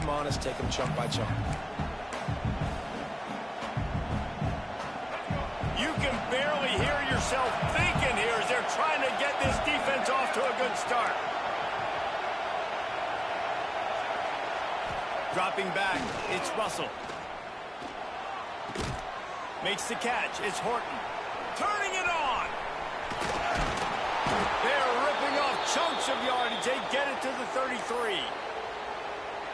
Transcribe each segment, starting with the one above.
them honest, take them chunk by chunk. You can barely hear yourself thinking here as they're trying to get this defense off to a good start. Dropping back, it's Russell. Makes the catch, it's Horton. Turning it on! They're ripping off chunks of yardage. They get it to the 33.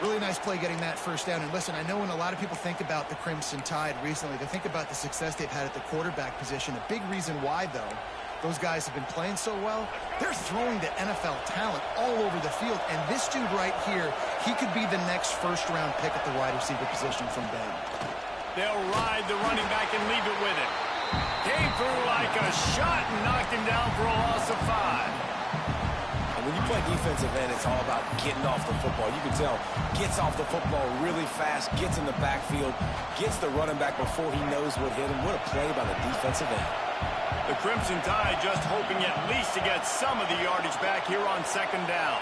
Really nice play getting that first down. And listen, I know when a lot of people think about the Crimson Tide recently, they think about the success they've had at the quarterback position. A big reason why, though, those guys have been playing so well, they're throwing to NFL talent all over the field. And this dude right here, he could be the next first-round pick at the wide receiver position from Bama. They'll ride the running back and leave it with him. Came through like a shot and knocked him down for a loss of 5. And when you play defensive end, it's all about getting off the football. You can tell, gets off the football really fast, gets in the backfield, gets the running back before he knows what hit him. What a play by the defensive end. The Crimson Tide just hoping at least to get some of the yardage back here on second down.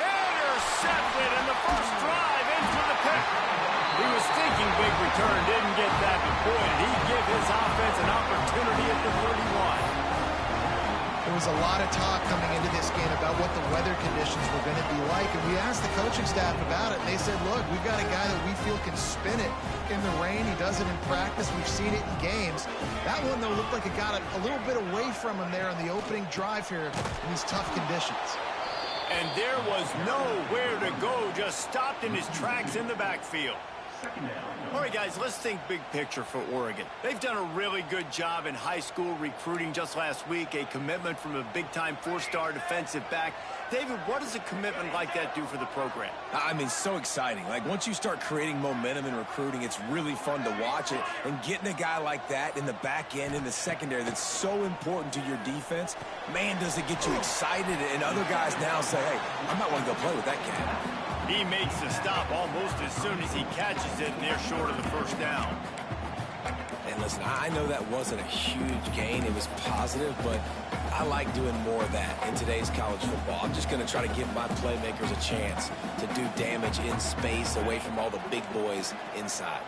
Intercepted, and the first drive ends with a pick. He was thinking big return, didn't get that, but boy, did he give his offense an opportunity at the 31. There was a lot of talk coming into this game about what the weather conditions were going to be like, and we asked the coaching staff about it, and they said, look, we've got a guy that we feel can spin it in the rain. He does it in practice. We've seen it in games. That one, though, looked like it got a little bit away from him there on the opening drive here in these tough conditions. And there was nowhere to go, just stopped in his tracks in the backfield. All right, guys, let's think big picture for Oregon. They've done a really good job in high school recruiting just last week, a commitment from a big-time 4-star defensive back. David, what does a commitment like that do for the program? I mean, so exciting. Like, once you start creating momentum in recruiting, it's really fun to watch it. And getting a guy like that in the back end, in the secondary, that's so important to your defense, man, does it get you excited. And other guys now say, hey, I might want to go play with that cat. He makes the stop almost as soon as he catches it, and they're short of the first down. And listen, I know that wasn't a huge gain. It was positive, but I like doing more of that in today's college football. I'm just going to try to give my playmakers a chance to do damage in space away from all the big boys inside.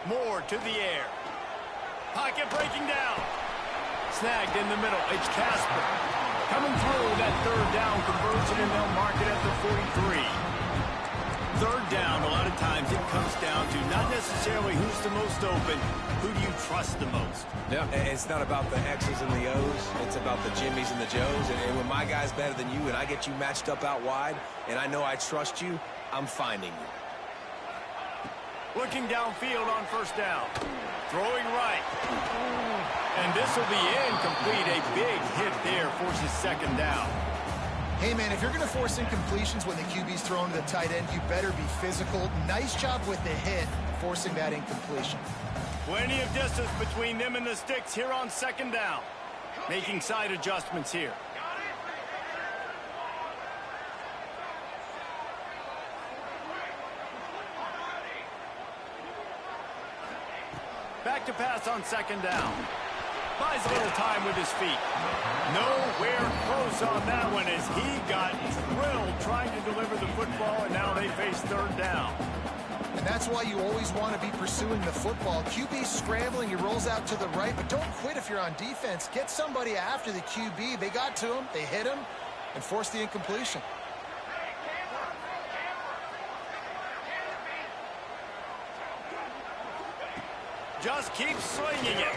Moore to the air. Pocket breaking down. Snagged in the middle. It's Casper. Coming through that third down conversion, and they'll mark it at the 43. Third down, a lot of times it comes down to not necessarily who's the most open, who do you trust the most? Yeah, it's not about the X's and the O's. It's about the Jimmys and the Joes. And when my guy's better than you and I get you matched up out wide, and I know I trust you, I'm finding you. Looking downfield on first down. Throwing right. And this will be incomplete. A big hit there forces second down. Hey, man, if you're going to force incompletions when the QB's thrown to the tight end, you better be physical. Nice job with the hit, forcing that incompletion. Plenty of distance between them and the sticks here on second down. Making side adjustments here. Back to pass on second down. Buys a little time with his feet. Nowhere close on that one as he got drilled trying to deliver the football, and now they face third down. And that's why you always want to be pursuing the football. QB scrambling, he rolls out to the right, but don't quit if you're on defense. Get somebody after the QB. They got to him, they hit him, and forced the incompletion. Just keep slinging it.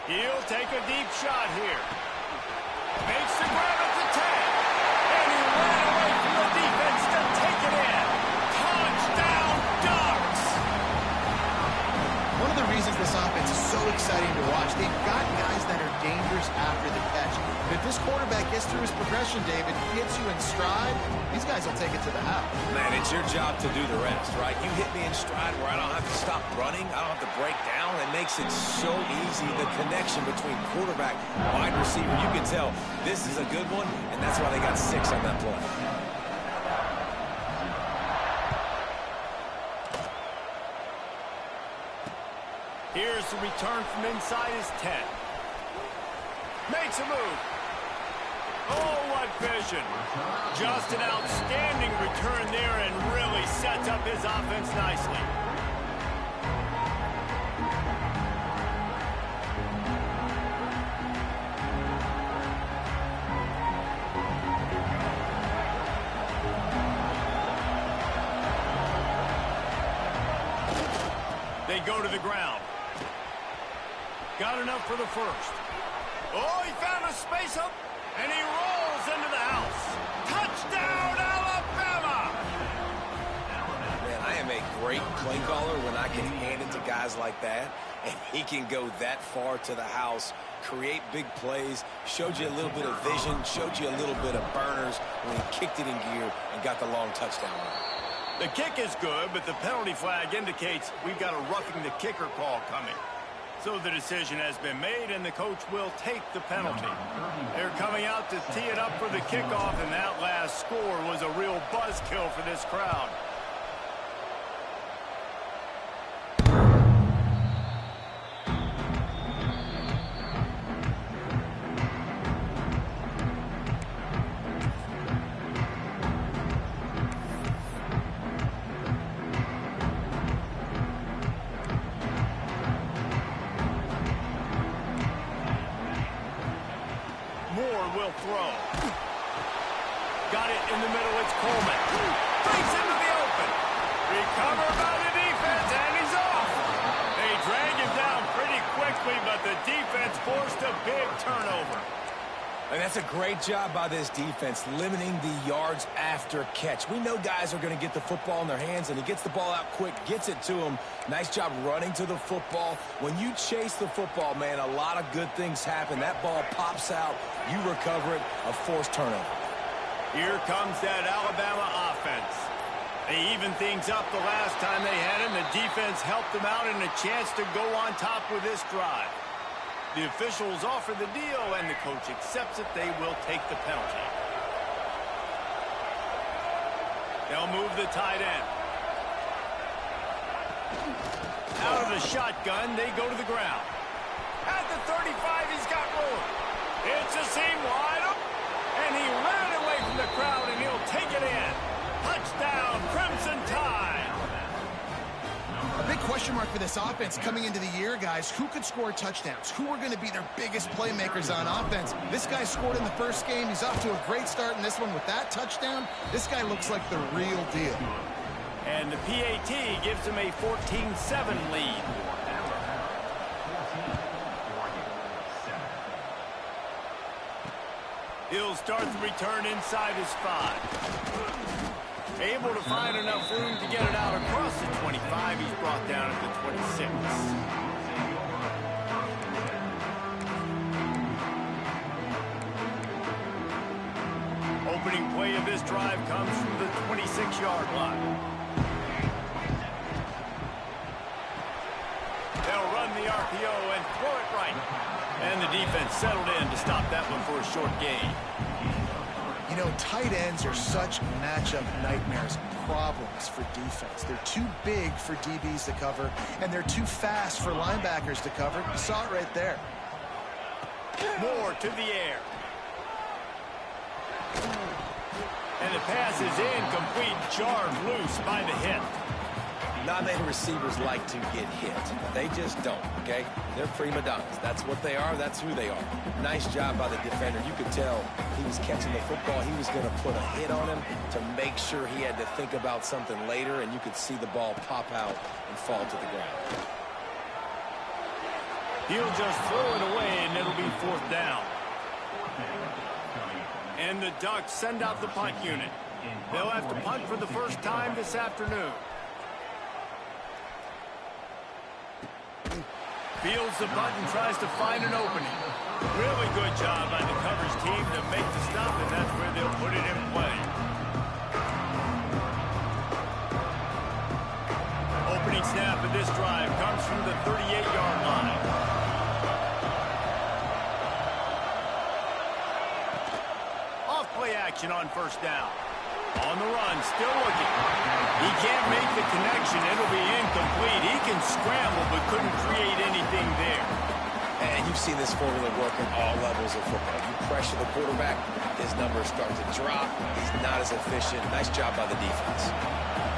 He'll take a deep shot here. Makes the grab at the 10. And he ran away from the defense to take it in. Touchdown, Ducks! One of the reasons this offense is so exciting to watch, they've got guys that are dangerous after the catch. But if this quarterback gets through his progression, David, gets you in stride, these guys will take it to the house. Man, it's your job to do the rest, right? You hit me in stride where I don't have to stop running. I don't have to break down. It makes it so easy, the connection between quarterback and wide receiver. You can tell this is a good one, and that's why they got 6 on that play. Here's the return from inside his 10. Makes a move. Oh, what vision. Just an outstanding return there and really sets up his offense nicely. They go to the ground. Got enough for the first. Oh, he found a space up, and he rolls into the house. Touchdown, Alabama! Man, I am a great play caller when I can hand it to guys like that, and he can go that far to the house, create big plays, showed you a little bit of vision, showed you a little bit of burners when he kicked it in gear and got the long touchdown run. The kick is good, but the penalty flag indicates we've got a roughing the kicker call coming. So the decision has been made, and the coach will take the penalty. They're coming out to tee it up for the kickoff, and that last score was a real buzzkill for this crowd. Will throw. Got it in the middle. It's Coleman. Breaks into the open. Recovered by the defense, and he's off. They drag him down pretty quickly, but the defense forced a big turnover. And that's a great job by this defense, limiting the yards after catch. We know guys are going to get the football in their hands, and he gets the ball out quick, gets it to him. Nice job running to the football. When you chase the football, man, a lot of good things happen. That ball pops out, you recover it, a forced turnover. Here comes that Alabama offense. They evened things up the last time they had him. The defense helped them out and a chance to go on top with this drive. The officials offer the deal, and the coach accepts it. They will take the penalty. They'll move the tight end. Out of the shotgun, they go to the ground. At the 35, he's got room. It's a seam wide open, and he ran away from the crowd, and he'll take it in. Touchdown, Crimson Tide. A big question mark for this offense coming into the year, guys. Who could score touchdowns? Who are going to be their biggest playmakers on offense? This guy scored in the first game. He's off to a great start in this one with that touchdown. This guy looks like the real deal. And the PAT gives him a 14-7 lead. He'll start the return inside his 5. Able to find enough room to get it out across the 25. He's brought down at the 26. Opening play of this drive comes from the 26-yard line. They'll run the RPO and throw it right. And the defense settled in to stop that one for a short gain. You know, tight ends are such matchup nightmares and problems for defense. They're too big for DBs to cover, and they're too fast for linebackers to cover. You saw it right there. Moore to the air. And the pass is incomplete, jarred loose by the hit. Not many receivers like to get hit. They just don't, okay? They're prima donnas. That's what they are. That's who they are. Nice job by the defender. You could tell he was catching the football. He was going to put a hit on him to make sure he had to think about something later, and you could see the ball pop out and fall to the ground. He'll just throw it away, and it'll be 4th down. And the Ducks send out the punt unit. They'll have to punt for the first time this afternoon. Fields the punt and tries to find an opening. Really good job by the coverage team to make the stop, and that's where they'll put it in play. Opening snap of this drive comes from the 38-yard line. Off-play action on 1st down. On the run, still looking. He can't make the connection. It'll be incomplete. He can scramble, but couldn't create anything there. And you've seen this formula work in all levels of football. You pressure the quarterback, his numbers start to drop. He's not as efficient. Nice job by the defense.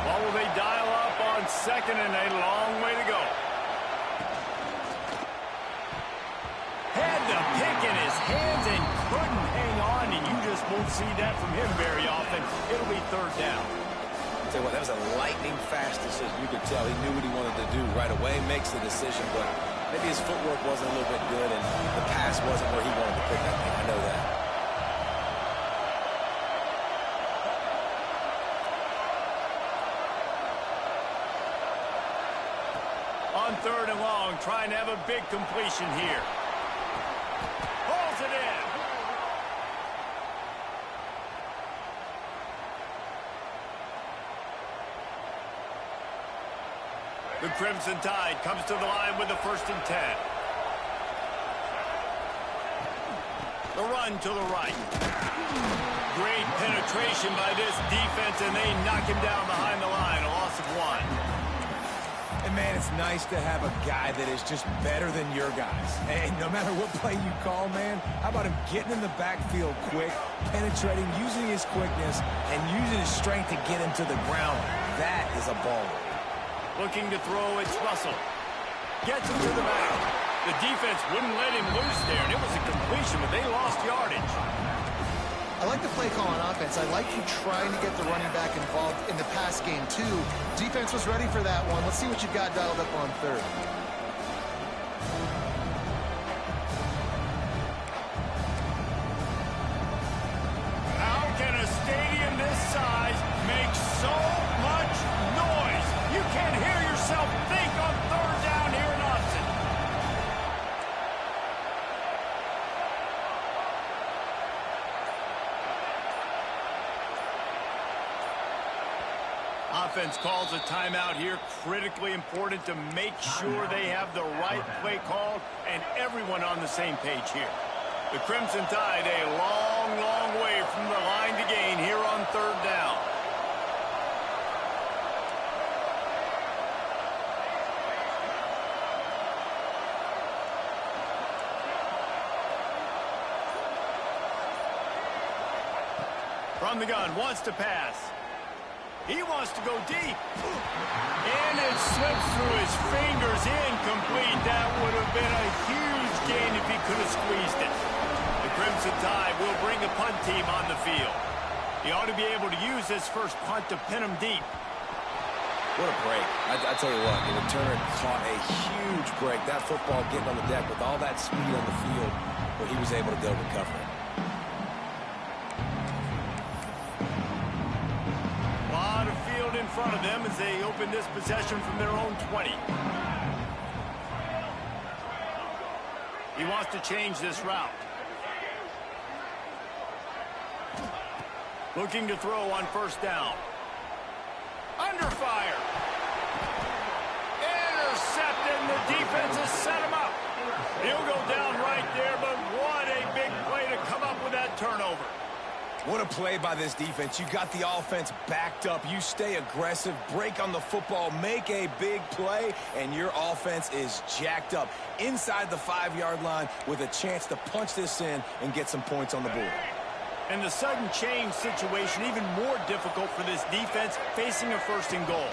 Well, will they dial up on second and a long way to go? Had the pick in his hands and couldn't hang on, and you just won't see that from him very often. It'll be third down. I'll tell you what, that was a lightning-fast decision. You could tell he knew what he wanted to do right away, makes the decision, but maybe his footwork wasn't a little bit good, and the pass wasn't where he wanted to pick that thing. I know that. On third and long, trying to have a big completion here. Holds it in. The Crimson Tide comes to the line with the 1st and 10. The run to the right. Great penetration by this defense, and they knock him down behind the line. A loss of 1. And, man, it's nice to have a guy that is just better than your guys. And no matter what play you call, man, how about him getting in the backfield quick, penetrating, using his quickness, and using his strength to get him to the ground. That is a baller. Looking to throw, it's Russell. Gets him to the back. The defense wouldn't let him loose there, and it was a completion, but they lost yardage. I like the play call on offense. I like you trying to get the running back involved in the pass game, too. Defense was ready for that one. Let's see what you've got dialed up on third. How can a stadium this size make so much noise? You can't hear yourself think on third down here in Austin. Offense calls a timeout here. Critically important to make sure they have the right play called and everyone on the same page here. The Crimson Tide a long, long way from the line to gain here on third down. From the gun, wants to pass. He wants to go deep. And it slips through his fingers, incomplete. That would have been a huge gain if he could have squeezed it. The Crimson Tide will bring a punt team on the field. He ought to be able to use this first punt to pin him deep. What a break. I tell you what, the returner caught a huge break. That football getting on the deck with all that speed on the field, but he was able to go recover it. In front of them as they open this possession from their own 20. He wants to change this route. Looking to throw on first down. Under fire. Intercepted, and the defense has set him up. He'll go down right there, but what a big play to come up with that turnover. What a play by this defense. You got the offense backed up. You stay aggressive, break on the football, make a big play, and your offense is jacked up inside the 5-yard line with a chance to punch this in and get some points on the board. And the sudden change situation even more difficult for this defense facing a 1st and goal.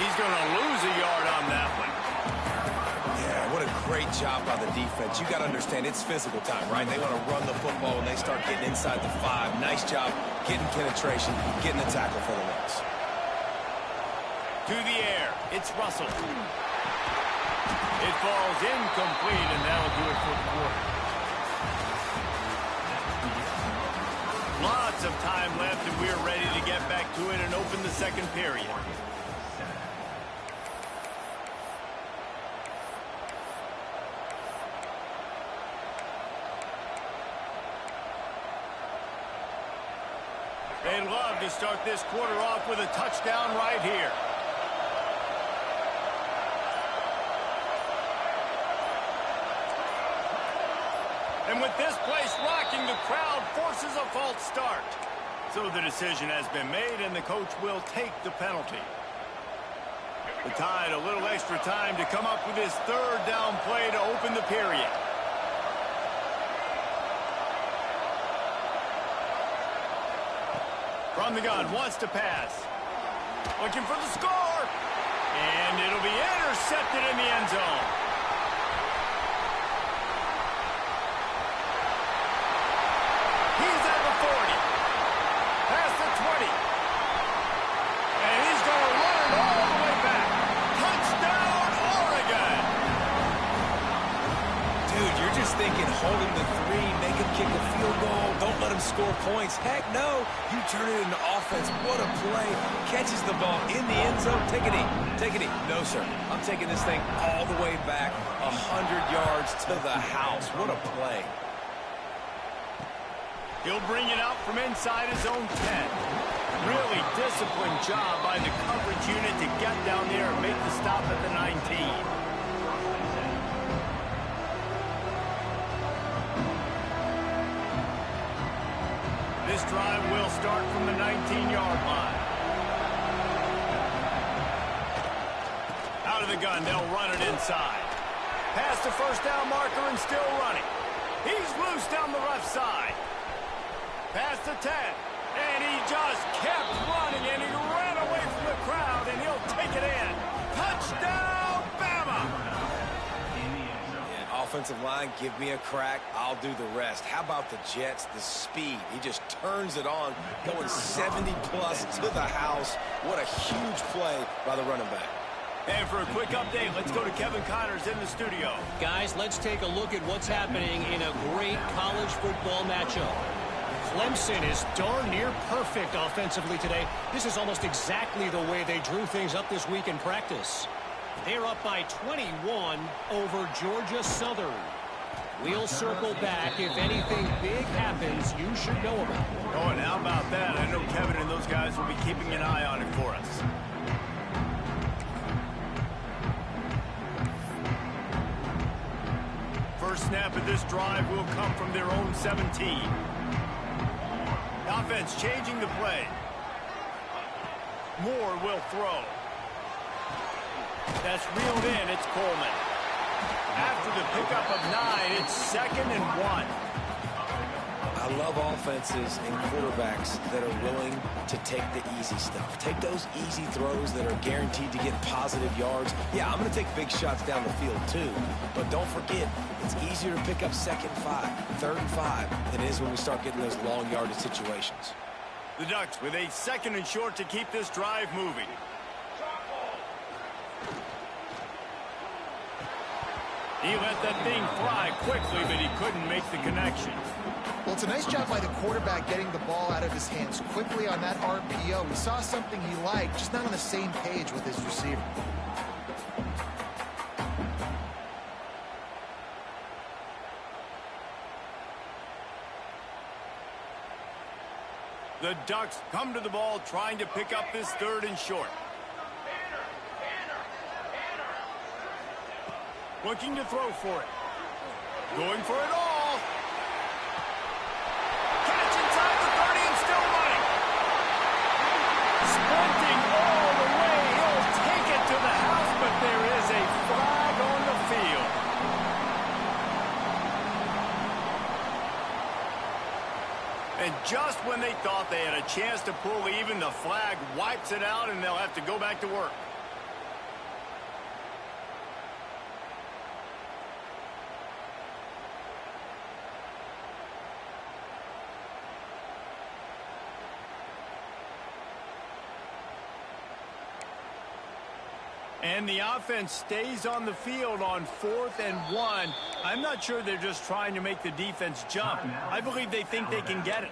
He's going to lose a yard on that one. Yeah, what a great job by the defense. You got to understand, it's physical time, right? They want to run the football when they start getting inside the 5. Nice job getting penetration, getting the tackle for the loss. To the air, it's Russell. It falls incomplete, and that'll do it for the quarter. Lots of time left, and we're ready to get back to it and open the second period. They'd love to start this quarter off with a touchdown right here. And with this place rocking, the crowd forces a false start. So the decision has been made, and the coach will take the penalty. The Tide a little extra time to come up with his third down play to open the period. From the gun, wants to pass. Looking for the score. And it'll be intercepted in the end zone. He's at the 40. Past the 20. And he's going to run it all the way back. Touchdown, Oregon. Dude, you're just thinking hold him to 3, make him kick a field goal, don't let him score points. Heck no, you turn it into offense. What a play. Catches the ball in the end zone. Take a knee. Take a knee. No, sir. I'm taking this thing all the way back 100 yards to the house. What a play. He'll bring it out from inside his own 10. Really disciplined job by the coverage unit to get down there and make the stop at the 19. This drive will start from the 19-yard line. Out of the gun, they'll run it inside. Past the first down marker and still running. He's loose down the left side. Past the 10. And he just kept running, and he ran away from the crowd, and he'll take it in. Touchdown, Bama! Yeah, offensive line, give me a crack. I'll do the rest. How about the Jets, the speed? He just turns it on, going 70-plus to the house. What a huge play by the running back. And for a quick update, let's go to Kevin Connors in the studio. Guys, let's take a look at what's happening in a great college football matchup. Clemson is darn near perfect offensively today. This is almost exactly the way they drew things up this week in practice. They're up by 21 over Georgia Southern. We'll circle back. If anything big happens, you should know about it. Oh, and how about that? I know Kevin and those guys will be keeping an eye on it for us. First snap of this drive will come from their own 17. Offense changing the play. Moore will throw. That's reeled in. It's Coleman. After the pickup of 9, it's 2nd and 1. I love offenses and quarterbacks that are willing to take the easy stuff. Take those easy throws that are guaranteed to get positive yards. Yeah, I'm going to take big shots down the field too. But don't forget, it's easier to pick up 2nd and 5, 3rd and 5 than it is when we start getting those long yardage situations. The Ducks with a 2nd and short to keep this drive moving. He let that thing fly quickly, but he couldn't make the connection. Well, it's a nice job by the quarterback getting the ball out of his hands quickly on that RPO. He saw something he liked, just not on the same page with his receiver. The Ducks come to the ball trying to pick up this 3rd and short. Looking to throw for it. Going for it all. Catch inside the 30 and still running. Sprinting all the way. He'll take it to the house, but there is a flag on the field. And just when they thought they had a chance to pull even, the flag wipes it out, and they'll have to go back to work. And the offense stays on the field on 4th and 1. I'm not sure they're just trying to make the defense jump. I believe they think they can get it.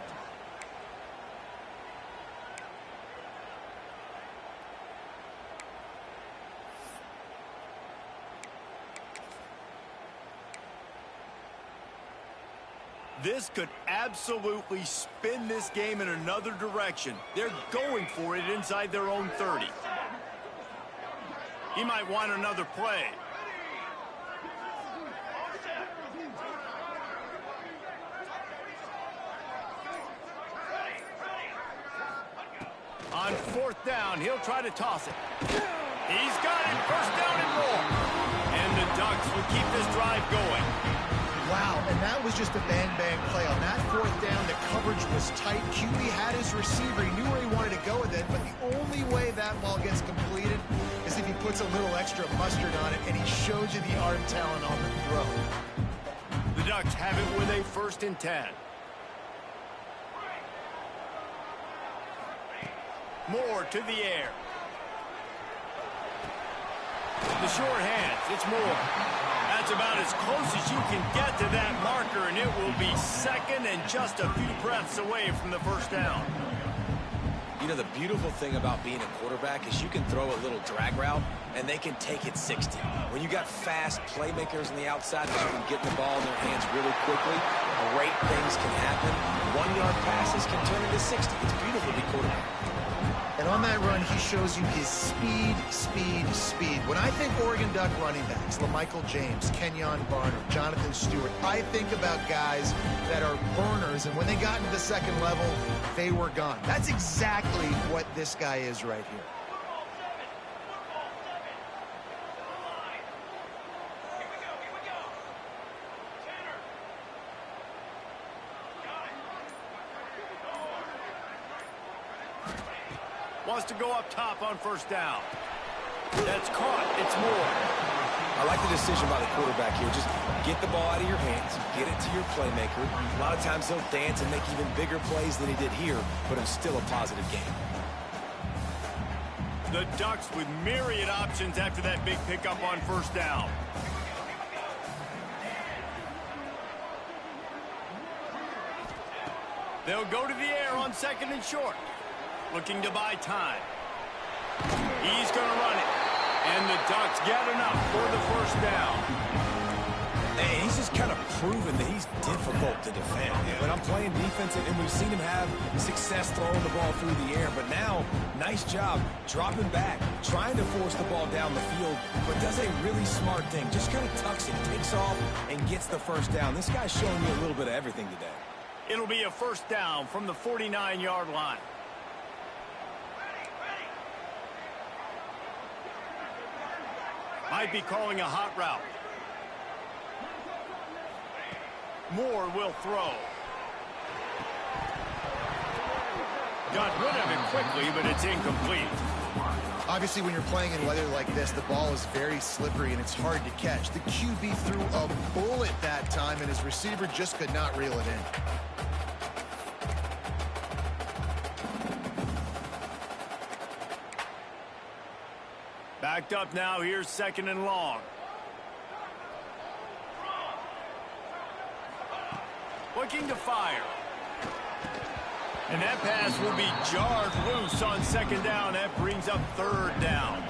This could absolutely spin this game in another direction. They're going for it inside their own 30. He might want another play. On 4th down, he'll try to toss it. He's got it. First down and more. And the Ducks will keep this drive going. Wow, and that was just a bang-bang play. On that fourth down, the coverage was tight. QB had his receiver. He knew where he wanted to go with it, but the only way that ball gets completed is if he puts a little extra mustard on it, and he shows you the arm talent on the throw. The Ducks have it with a 1st and 10. Moore to the air. The short hands. It's Moore. That's about as close as you can get to that marker, and it will be second and just a few breaths away from the first down. You know, the beautiful thing about being a quarterback is you can throw a little drag route, and they can take it 60. When you got fast playmakers on the outside that you can get the ball in their hands really quickly, great things can happen. 1-yard passes can turn into 60. It's beautiful to be quarterback. And on that run, he shows you his speed, speed, speed. When I think Oregon Duck running backs, LaMichael James, Kenyon Barner, Jonathan Stewart, I think about guys that are burners, and when they got into the second level, they were gone. That's exactly what this guy is right here. Wants to go up top on first down. That's caught. It's Moore. I like the decision by the quarterback here. Just get the ball out of your hands, get it to your playmaker. A lot of times he'll dance and make even bigger plays than he did here, but it's still a positive game. The Ducks with myriad options after that big pickup on first down. They'll go to the air on 2nd and short. Looking to buy time. He's going to run it. And the Ducks get enough for the first down. And he's just kind of proven that he's difficult to defend. When I'm playing defense, and we've seen him have success throwing the ball through the air, but now, nice job dropping back, trying to force the ball down the field, but does a really smart thing. Just kind of tucks it, takes off, and gets the first down. This guy's showing me a little bit of everything today. It'll be a first down from the 49-yard line. Might be calling a hot route. Moore will throw. Got rid of it quickly, but it's incomplete. Obviously, when you're playing in weather like this, the ball is very slippery and it's hard to catch. The QB threw a bullet that time, and his receiver just could not reel it in. Backed up now. Here's 2nd and long. Looking to fire. And that pass will be jarred loose on 2nd down. That brings up 3rd down.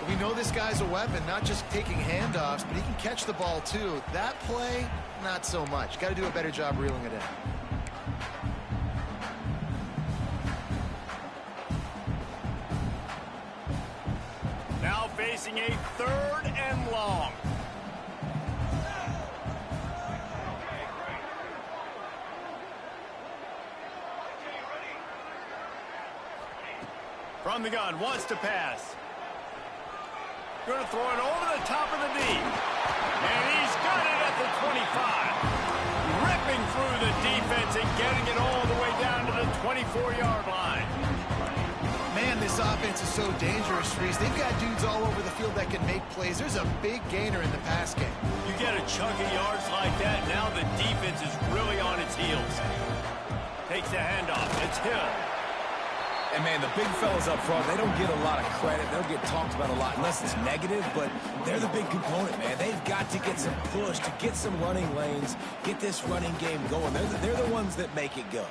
We know this guy's a weapon, not just taking handoffs, but he can catch the ball too. That play, not so much. Got to do a better job reeling it in. Now facing a 3rd and long. From the gun, wants to pass. Going to throw it over the top of the knee. And he's got it at the 25. Ripping through the defense and getting it all the way down to the 24-yard line. Man, this offense is so dangerous, Reese. They've got dudes all over the field that can make plays. There's a big gainer in the pass game. You get a chunk of yards like that, now the defense is really on its heels. Takes the handoff. It's Hill. And, man, the big fellas up front, they don't get a lot of credit. They'll get talked about a lot unless it's negative, but they're the big component, man. They've got to get some push, to get some running lanes, get this running game going. They're the ones that make it go.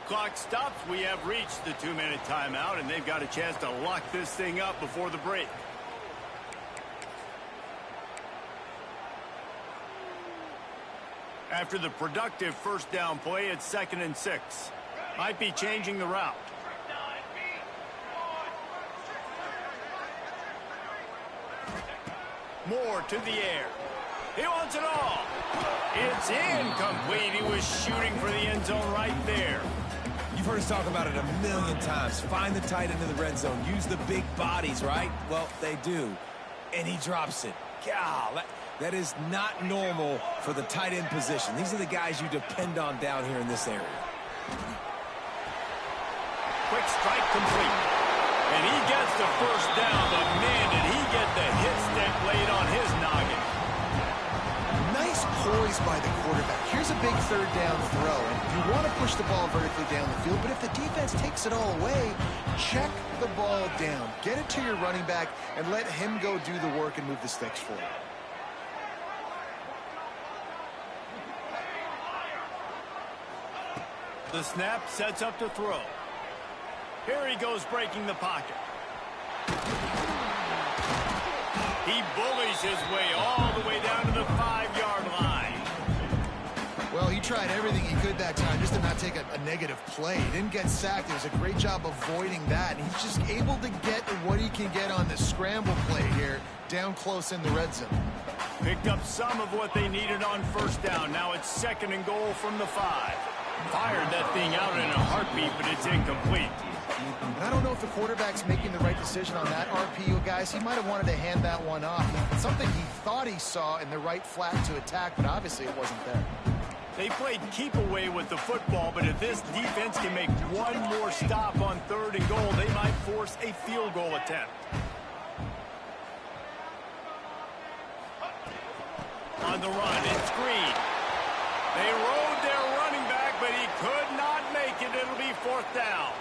Clock stops. We have reached the 2-minute timeout, and they've got a chance to lock this thing up before the break. After the productive first down play, it's 2nd and 6. Might be changing the route. Moore to the air. He wants it all. It's incomplete. He was shooting for the end zone right there. You've heard us talk about it a million times. Find the tight end in the red zone. Use the big bodies, right? Well, they do. And he drops it. God, that is not normal for the tight end position. These are the guys you depend on down here in this area. Quick strike complete. And he gets the first down, but man, did he get the hit stick laid on his noggin. Nice poise by the quarterback. Here's a big third down throw. And you want to push the ball vertically down the field, but if the defense takes it all away, check the ball down. Get it to your running back and let him go do the work and move the sticks for you. The snap sets up to throw. Here he goes breaking the pocket. He bullies his way all the way down to the 5-yard line. Well, he tried everything he could that time just to not take a negative play. He didn't get sacked. It was a great job avoiding that. And he's just able to get what he can get on the scramble play here down close in the red zone. Picked up some of what they needed on first down. Now it's 2nd and goal from the 5. Fired that thing out in a heartbeat, but it's incomplete. And I don't know if the quarterback's making the right decision on that RPO, guys. He might have wanted to hand that one off. Something he thought he saw in the right flat to attack, but obviously it wasn't there. They played keep away with the football, but if this defense can make one more stop on 3rd and goal, they might force a field goal attempt. On the run, it's Green. They rode their running back, but he could not make it. It'll be 4th down.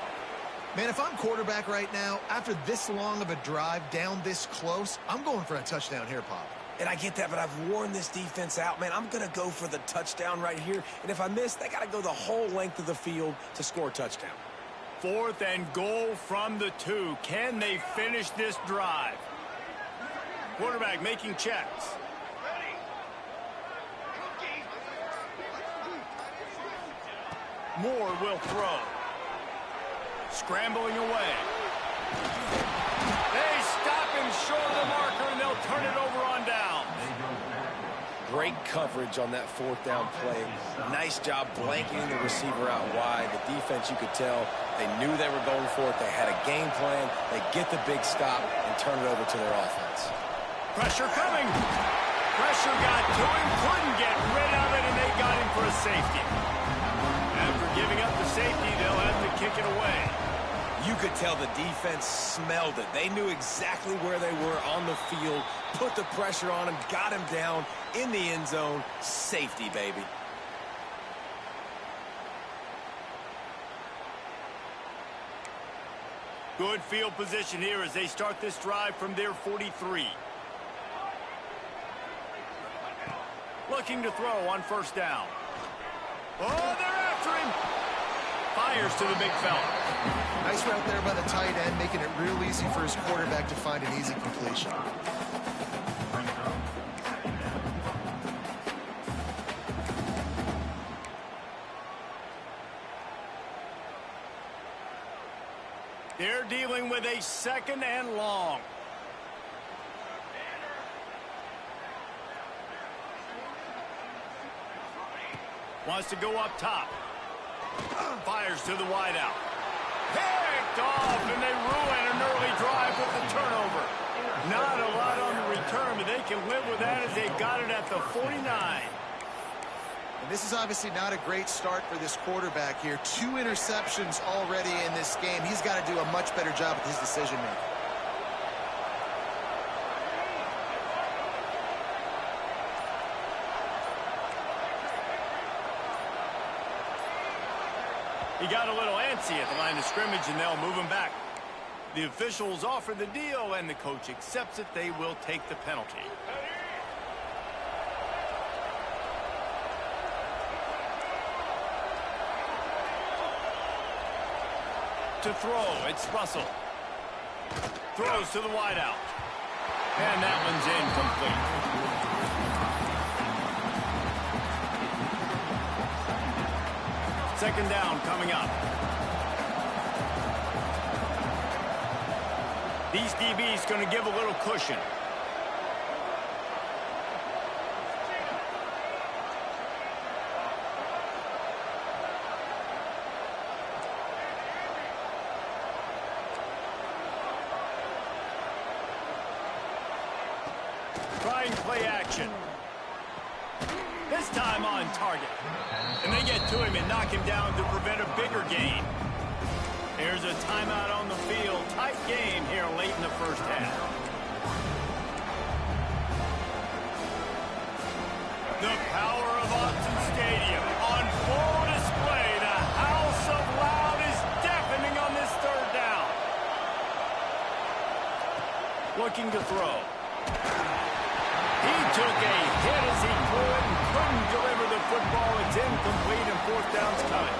Man, if I'm quarterback right now, after this long of a drive down this close, I'm going for a touchdown here, Pop. And I get that, but I've worn this defense out, man. I'm going to go for the touchdown right here. And if I miss, they got to go the whole length of the field to score a touchdown. 4th and goal from the 2. Can they finish this drive? Quarterback making checks. Moore will throw. Scrambling away. They stop him short of the marker, and they'll turn it over on down. Great coverage on that 4th down play. Nice job blanketing the receiver out wide. The defense, you could tell, they knew they were going for it. They had a game plan. They get the big stop and turn it over to their offense. Pressure coming. Pressure got to him, couldn't get rid of it, and they got him for a safety. After giving up the safety, they'll have to kick it away. You could tell the defense smelled it. They knew exactly where they were on the field, put the pressure on him, got him down in the end zone. Safety, baby. Good field position here as they start this drive from their 43. Looking to throw on 1st down. Oh, they're after him. Fires to the big fella. Nice route there by the tight end, making it real easy for his quarterback to find an easy completion. They're dealing with a 2nd and long. Wants to go up top. Fires to the wideout. Picked off, and they ruin an early drive with the turnover. Not a lot on the return, but they can live with that as they got it at the 49. And this is obviously not a great start for this quarterback here. 2 interceptions already in this game. He's got to do a much better job with his decision-making. He got a little antsy at the line of scrimmage, and they'll move him back. The officials offer the deal, and the coach accepts it. They will take the penalty. To throw, it's Russell. Throws to the wideout. And that one's incomplete. 2nd down coming up. These DBs going to give a little cushion. play action. This time on target. And they get to him and knock him down to prevent a bigger gain. Here's a timeout on the field. Tight game here late in the first half. The power of Autzen Stadium on full display. The house of loud is deafening on this third down. Looking to throw. He took a hit as he threw it and couldn't deliver the football. It's incomplete and fourth down's cut.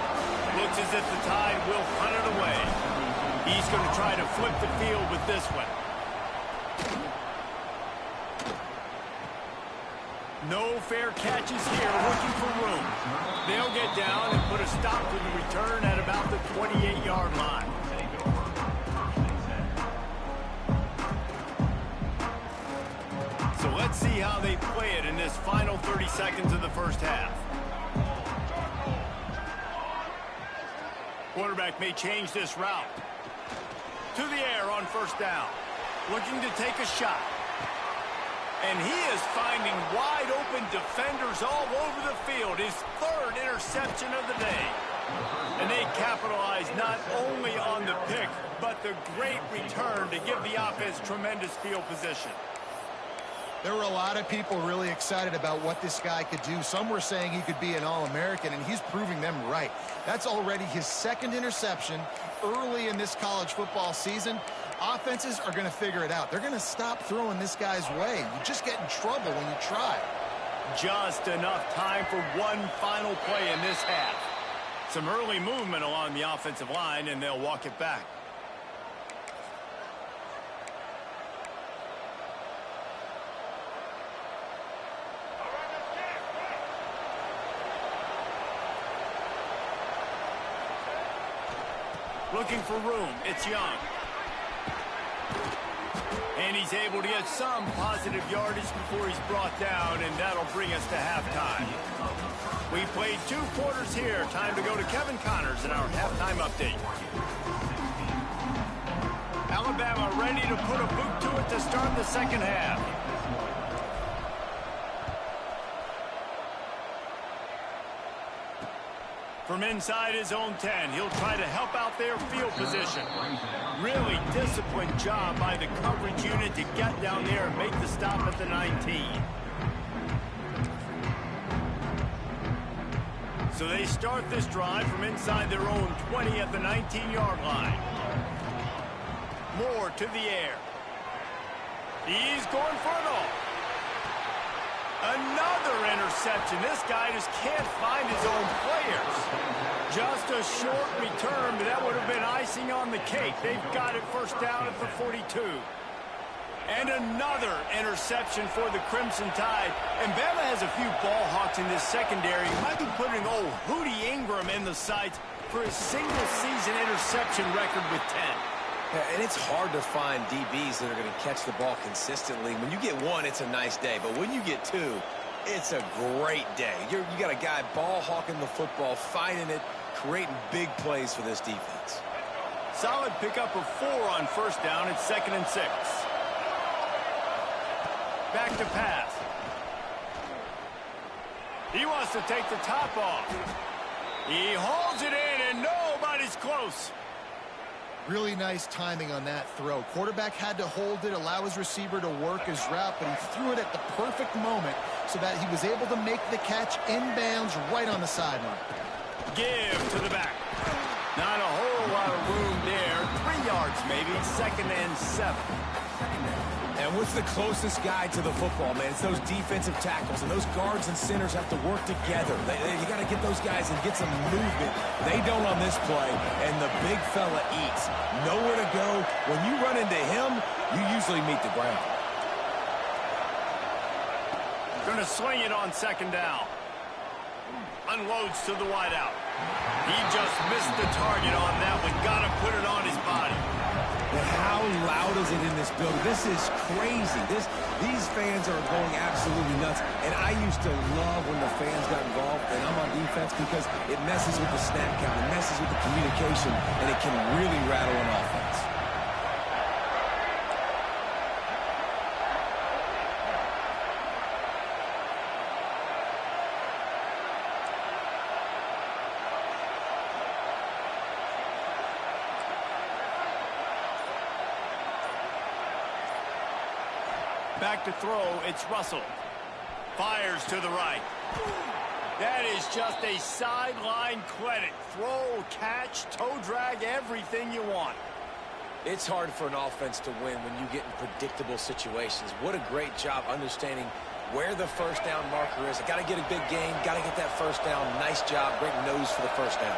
Looks as if the Tide will punt it away. He's going to try to flip the field with this one. No fair catches here, looking for room. They'll get down and put a stop to the return at about the 28-yard line. So let's see how they play it in this final 30 seconds of the first half. Quarterback may change this route. To the air on first down. Looking to take a shot. And he is finding wide-open defenders all over the field. His third interception of the day. And they capitalize not only on the pick, but the great return to give the offense tremendous field position. There were a lot of people really excited about what this guy could do. Some were saying he could be an All-American, and he's proving them right. That's already his second interception early in this college football season. Offenses are going to figure it out. They're going to stop throwing this guy's way. You just get in trouble when you try. Just enough time for one final play in this half. Some early movement along the offensive line, and they'll walk it back. Looking for room. It's Young. And he's able to get some positive yardage before he's brought down, and that'll bring us to halftime. We played 2 quarters here. Time to go to Kevin Connors in our halftime update. Alabama ready to put a boot to it to start the second half. From inside his own 10, he'll try to help out their field position. Really disciplined job by the coverage unit to get down there and make the stop at the 19. So they start this drive from inside their own 20 at the 19-yard line. Moore to the air. He's going for it all. Another interception. This guy just can't find his own players. Just a short return, but that would have been icing on the cake. They've got it first down at the 42. And another interception for the Crimson Tide. And Bama has a few ball hawks in this secondary. Might be putting old Hootie Ingram in the sights for his single-season interception record with 10. And it's hard to find DBs that are going to catch the ball consistently. When you get one, it's a nice day. But when you get two, it's a great day. You got a guy ball hawking the football, finding it, creating big plays for this defense. Solid pickup of 4 on first down. It's 2nd and 6. Back to pass. He wants to take the top off. He holds it in, and nobody's close. Really nice timing on that throw. Quarterback had to hold it, allow his receiver to work his route, but he threw it at the perfect moment so that he was able to make the catch inbounds right on the sideline. Give to the back. Not a whole lot of room there. 3 yards maybe, 2nd and 7. And what's the closest guy to the football, man? It's those defensive tackles, and those guards and centers have to work together. You got to get those guys and get some movement. They don't on this play, and the big fella eats. Nowhere to go. When you run into him, you usually meet the ground. Going to swing it on 2nd down. Unloads to the wideout. He just missed the target on that one. Got to put it on his body. But how loud is it in this building? This is crazy. These fans are going absolutely nuts. And I used to love when the fans got involved, and I'm on defense, because it messes with the snap count, it messes with the communication, and it can really rattle an offense. Back to throw, it's Russell. Fires to the right. That is just a sideline clinic. Throw, catch, toe drag, everything you want. It's hard for an offense to win when you get in predictable situations. What a great job understanding where the first down marker is. Got to get a big gain, got to get that first down. Nice job, great nose for the first down.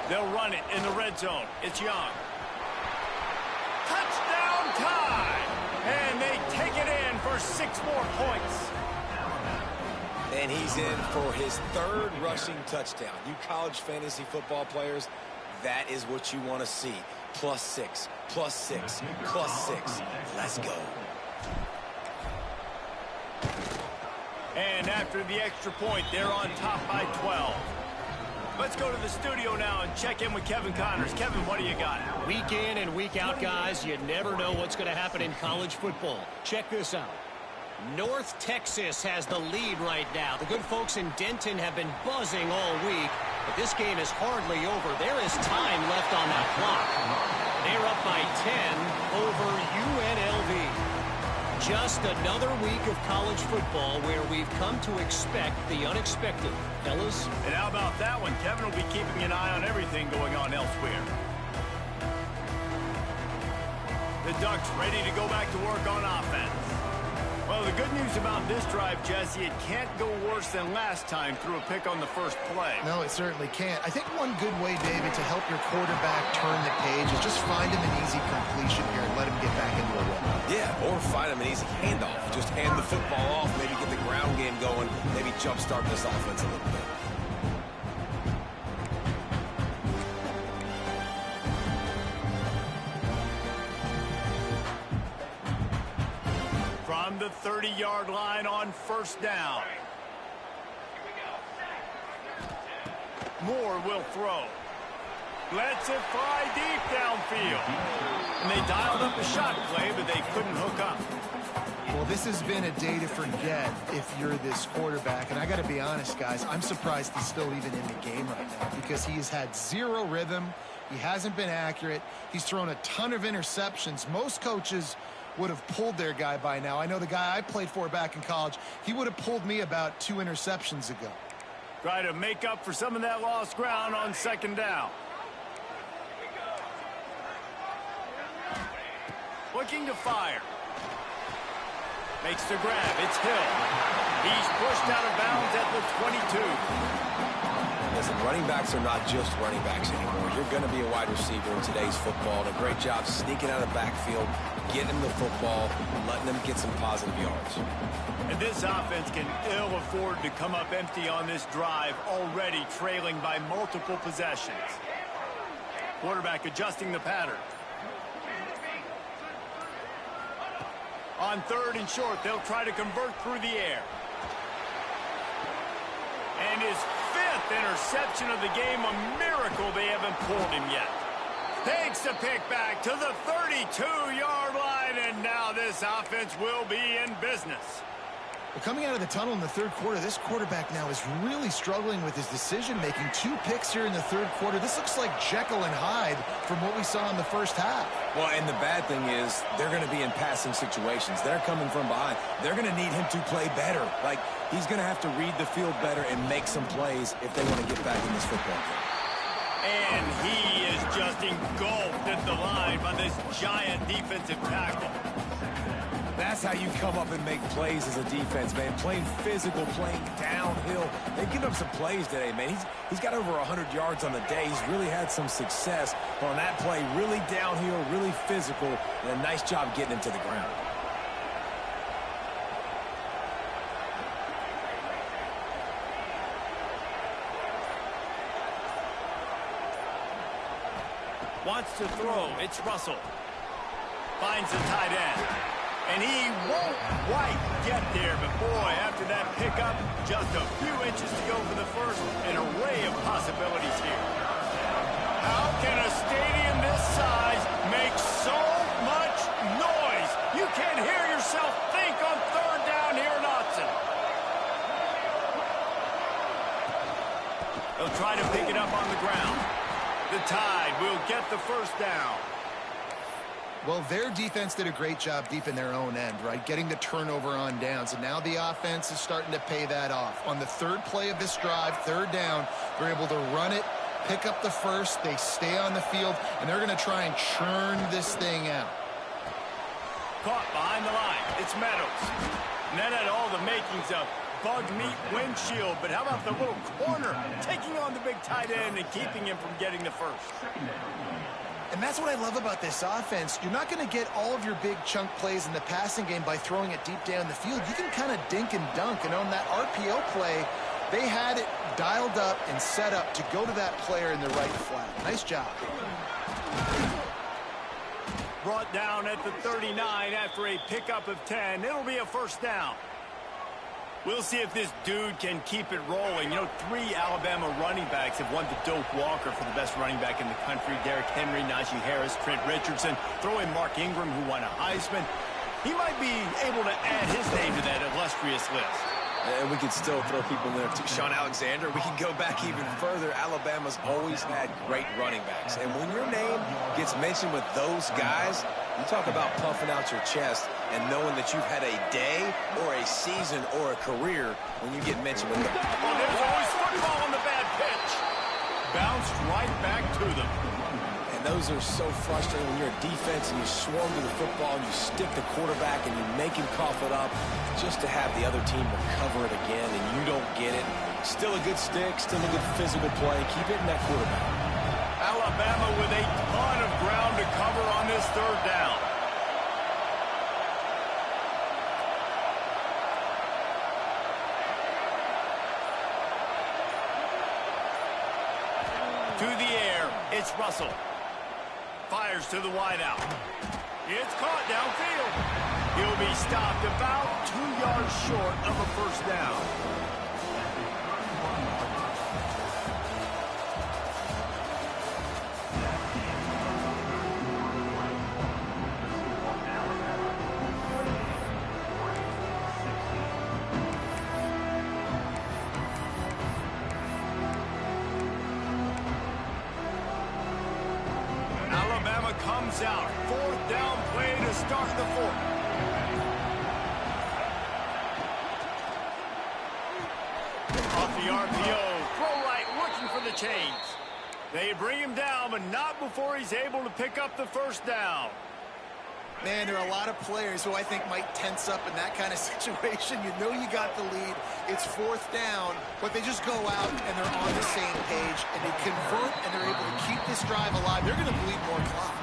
They'll run it in the red zone. It's Young. Touchdown time! And they take it in for 6 more points. And he's in for his 3rd rushing touchdown. You college fantasy football players, that is what you want to see. +6, +6, +6. Let's go. And after the extra point, they're on top by 12. Let's go to the studio now and check in with Kevin Connors. Kevin, what do you got? Week in and week out, guys, you never know what's going to happen in college football. Check this out. North Texas has the lead right now. The good folks in Denton have been buzzing all week, but this game is hardly over. There is time left on that clock. They're up by 10 over UNLV. Just another week of college football where we've come to expect the unexpected. Fellas? And how about that one? Kevin will be keeping an eye on everything going on elsewhere. The Ducks ready to go back to work on offense. Well, the good news about this drive, Jesse, it can't go worse than last time through a pick on the first play. No, it certainly can't. I think one good way, David, to help your quarterback turn the page is just find him an easy completion here and let him get back into a rhythm. Yeah, or find him an easy handoff. Just hand the football off, maybe get the ground game going, maybe jumpstart this offense a little bit. From the 30-yard line on first down. Moore will throw. Lets it fly deep downfield. And they dialed up the shot play, but they couldn't hook up. Well, this has been a day to forget if you're this quarterback. And I got to be honest, guys, I'm surprised he's still even in the game right now because he has had 0 rhythm. He hasn't been accurate. He's thrown a ton of interceptions. Most coaches would have pulled their guy by now. I know the guy I played for back in college, he would have pulled me about 2 interceptions ago. Try to make up for some of that lost ground on second down. Looking to fire. Makes the grab. It's Hill. He's pushed out of bounds at the 22. Listen, running backs are not just running backs anymore. You're going to be a wide receiver in today's football. And a great job sneaking out of the backfield, getting him the football, letting him get some positive yards. And this offense can ill afford to come up empty on this drive, already trailing by multiple possessions. Quarterback adjusting the pattern. On 3rd and short, they'll try to convert through the air. And his 5th interception of the game, a miracle they haven't pulled him yet. Takes the pick back to the 32-yard line, and now this offense will be in business. Well, coming out of the tunnel in the 3rd quarter, this quarterback now is really struggling with his decision-making. 2 picks here in the 3rd quarter. This looks like Jekyll and Hyde from what we saw in the first half. Well, and the bad thing is they're going to be in passing situations. They're coming from behind. They're going to need him to play better. Like, he's going to have to read the field better and make some plays if they want to get back in this football game. And he is just engulfed at the line by this giant defensive tackle. That's how you come up and make plays as a defense, man. Playing physical, playing downhill. They've given up some plays today, man. He's got over 100 yards on the day. He's really had some success on that play. Really downhill, really physical, and a nice job getting him to the ground. Wants to throw. It's Russell. Finds the tight end. And he won't quite get there, but boy, after that pickup, just a few inches to go for the first. An array of possibilities here. How can a stadium this size make so much noise? You can't hear yourself think on 3rd down here in Autzen. They'll try to pick it up on the ground. The Tide will get the first down. Well, their defense did a great job deep in their own end, right? Getting the turnover on downs. And now the offense is starting to pay that off. On the third play of this drive, third down, they're able to run it, pick up the first, they stay on the field, and they're going to try and churn this thing out. Caught behind the line. It's Meadows. And that had all the makings of bug meat windshield. But how about the little corner taking on the big tight end and keeping him from getting the first? And that's what I love about this offense. You're not going to get all of your big chunk plays in the passing game by throwing it deep down the field. You can kind of dink and dunk. And on that RPO play, they had it dialed up and set up to go to that player in the right flat. Nice job. Brought down at the 39 after a pickup of 10. It'll be a first down. We'll see if this dude can keep it rolling. You know, 3 Alabama running backs have won the Doak Walker for the best running back in the country. Derrick Henry, Najee Harris, Trent Richardson. Throw in Mark Ingram, who won a Heisman. He might be able to add his name to that illustrious list. And we could still throw people in there too. Sean Alexander, we can go back even further. Alabama's always had great running backs. And when your name gets mentioned with those guys, you talk about puffing out your chest and knowing that you've had a day or a season or a career when you get mentioned with them. Oh, there's always football on the bad pitch. Bounced right back to them. And those are so frustrating when you're a defense and you swarm to the football and you stick the quarterback and you make him cough it up just to have the other team recover it again and you don't get it. Still a good stick, still a good physical play. Keep it in that quarterback. Alabama with a ton of ground to cover on this third down. To the air, it's Russell. Fires to the wideout. It's caught downfield. He'll be stopped about 2 yards short of a first down. Comes out. Fourth down play to start the fourth. Off the RPO. Throw right, looking for the chains. They bring him down, but not before he's able to pick up the first down. Man, there are a lot of players who I think might tense up in that kind of situation. You know you got the lead. It's fourth down, but they just go out and they're on the same page, and they convert, and they're able to keep this drive alive. They're going to bleed more clock.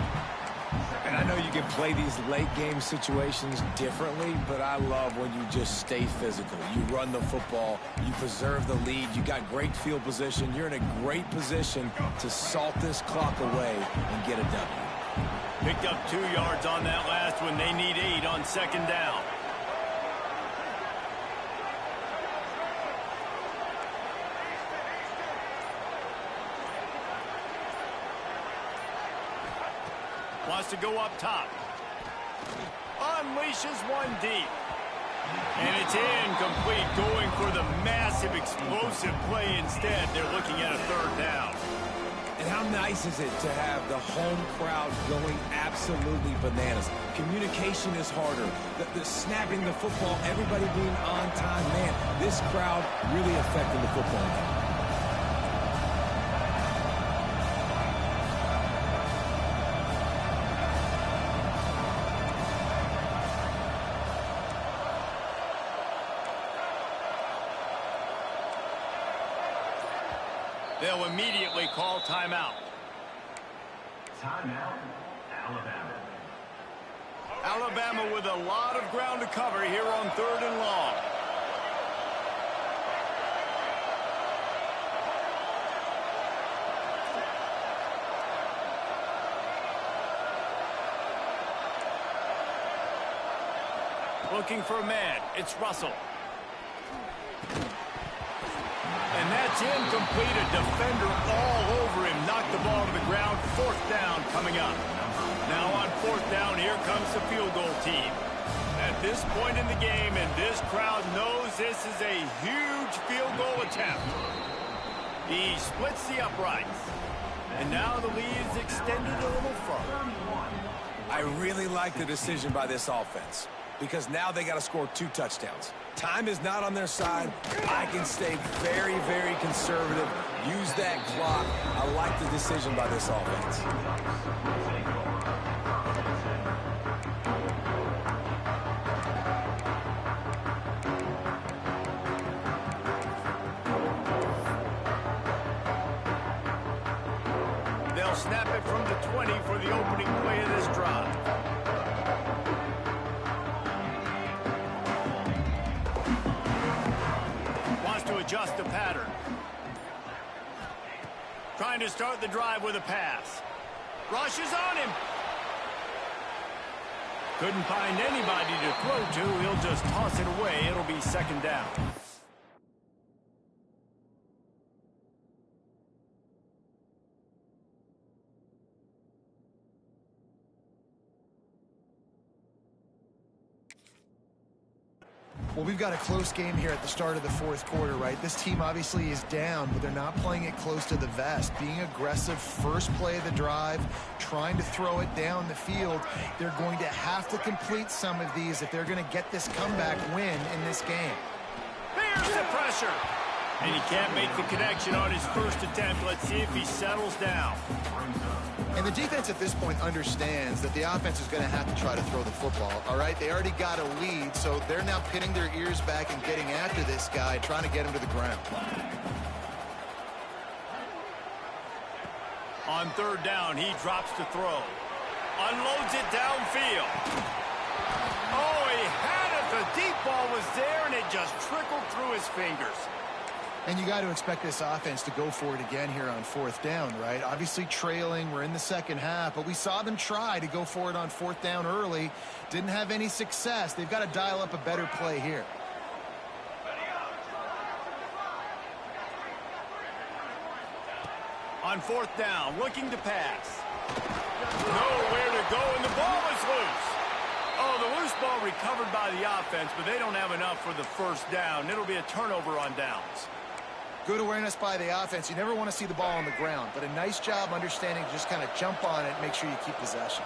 And I know you can play these late-game situations differently, but I love when you just stay physical. You run the football. You preserve the lead. You got great field position. You're in a great position to salt this clock away and get a W. Picked up 2 yards on that last one. They need 8 on second down. Wants to go up top. Unleashes one deep. And it's incomplete, going for the massive explosive play instead. They're looking at a third down. And how nice is it to have the home crowd going absolutely bananas? Communication is harder. The snapping the football, everybody being on time. Man, this crowd really affecting the football game. They'll immediately call timeout. Timeout, Alabama. Alabama with a lot of ground to cover here on third and long. Looking for a man. It's Russell. And that's incomplete. A defender all over him. Knocked the ball to the ground. Fourth down coming up. Now on fourth down, here comes the field goal team. At this point in the game, and this crowd knows this is a huge field goal attempt. He splits the uprights. And now the lead is extended a little further. I really like the decision by this offense because now they got to score 2 touchdowns. Time is not on their side. I can stay very, very conservative. Use that clock. I like the decision by this offense. They'll snap it from the 20 for the opening play of this drive. Wants to adjust the pattern. Trying to start the drive with a pass. Rushes on him. Couldn't find anybody to throw to. He'll just toss it away. It'll be second down. Well, we've got a close game here at the start of the fourth quarter, right? This team obviously is down, but they're not playing it close to the vest. Being aggressive, first play of the drive, trying to throw it down the field. They're going to have to complete some of these if they're going to get this comeback win in this game. There's the pressure. And he can't make the connection on his first attempt. Let's see if he settles down. And the defense at this point understands that the offense is going to have to try to throw the football, all right? They already got a lead, so they're now pinning their ears back and getting after this guy, trying to get him to the ground. On third down, he drops to throw. Unloads it downfield. Oh, he had it. The deep ball was there, and it just trickled through his fingers. And you got to expect this offense to go for it again here on fourth down, right? Obviously trailing, we're in the second half, but we saw them try to go for it on fourth down early. Didn't have any success. They've got to dial up a better play here. On fourth down, looking to pass. Nowhere to go, and the ball is loose. Oh, the loose ball recovered by the offense, but they don't have enough for the first down. It'll be a turnover on downs. Good awareness by the offense. You never want to see the ball on the ground, but a nice job understanding to just kind of jump on it and make sure you keep possession.